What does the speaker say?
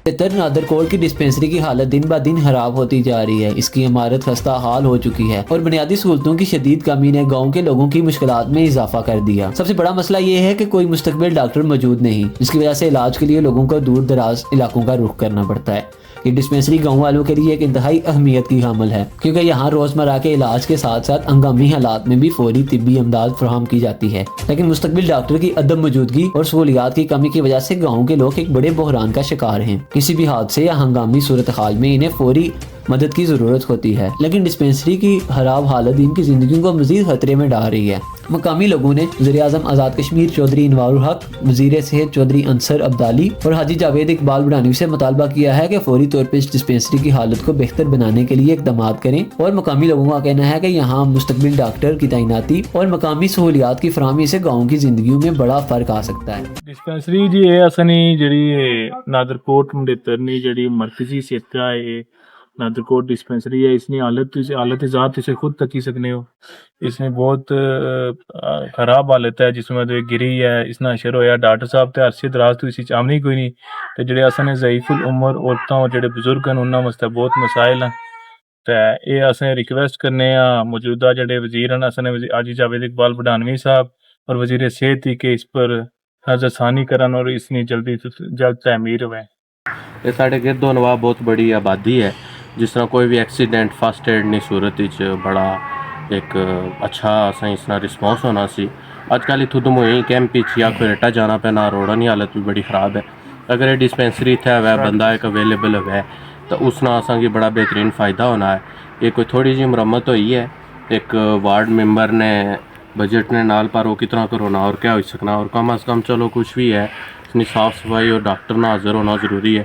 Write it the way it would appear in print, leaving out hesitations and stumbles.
बेहतर नादर कोट की डिस्पेंसरी की हालत दिन ब दिन खराब होती जा रही है। इसकी इमारत खस्ता हाल हो चुकी है और बुनियादी सहूलतों की शदीद कमी ने गाँव के लोगों की मुश्किलात में इजाफा कर दिया। सबसे बड़ा मसला ये है कि कोई मुस्तकबिल डॉक्टर मौजूद नहीं, जिसकी वजह से इलाज के लिए लोगों को दूर दराज इलाकों का रुख करना पड़ता है। ये डिस्पेंसरी गाँव वालों के लिए एक इंतहाई अहमियत की हामिल है, क्योंकि यहाँ रोजमर्रा के इलाज के साथ साथ हंगामी हालात में भी फौरी तिब्बी इमदाद फराहम की जाती है। लेकिन मुस्तकबिल डॉक्टर की अदम मौजूदगी और सहूलियात की कमी की वजह से गाँव के लोग एक बड़े बहरान का शिकार हैं। किसी भी हादसे या हंगामी सूरत हाल में इन्हें फौरी मदद की जरूरत होती है, लेकिन डिस्पेंसरी की खराब हालत इनकी जिंदगी को मजीद खतरे में डाल रही है। मकामी लोगों ने वज़ीर-ए-आज़म आज़ाद कश्मीर चौधरी इनवारुल हक, वज़ीर सेहत चौधरी अंसर अब्दाली और हाजी जावेद इकबाल बड़ानवी से मुतालबा किया है कि फौरी तौर पर इस डिस्पेंसरी की हालत को बेहतर बनाने के लिए इक़दाम करें। और मकामी लोगों का कहना है कि यहाँ मुस्तकबिल डॉक्टर की तैनाती और मकामी सहूलियात की फराहमी से गाँव की जिंदगी में बड़ा फर्क आ सकता है। डिस्पेंसरी जी है असनी जड़ी नादरकोट मंडेतर जड़ी मरकजी सेहत है नादरकोट डिस्पेंसरी है। इसने हालत ज़ात इसे खुद तकी सकने हो। इसमें बहुत ख़राब हालत है, जिसमें तो गिरी है इसना अशर होया। डॉक्टर साहब तो अरसे दराज तो इसी चामनी कोई नहीं, तो जेडे असें ज़ईफुल उम्र औरतां और जेडे बुजुर्ग हैं उन्होंने वास्ते बहुत मसाइल हैं। तो ये असें रिक्वेस्ट करने मौजूदा जेडे वजीर हैं असें हाजी जावेद इकबाल बड़ानवी साहब और वजीर सेहत ही के इस पर नज़रसानी करन और इसनी जल्द तमीर हुए। ये साढ़े गिरदो नवाब बहुत बड़ी आबादी है, जिस तरह कोई भी एक्सीडेंट फस्ट एड नी सूरत बड़ा एक अच्छा असें इसना रिस्पॉन्स होना सी। अजकल इत्थों दमोई कैंप या कोई रट्टा जाना पैना, रोड़ा नी हालत भी बड़ी ख़राब है। अगर ये डिस्पेंसरी इत्थै है बंदा एक अवेलेबल है तो उसना असेंगी बड़ा बेहतरीन फ़ायदा होना है। ये कोई थोड़ी जी मुरम्मत हुई है, एक वार्ड मेंबर ने बजट ने नाल पर वो कितना करोना और क्या हो सकना, और कम अज़ कम चलो कुछ भी है इसनी साफ़ सफाई और डॉक्टर ना हाज़र होना ज़रूरी है।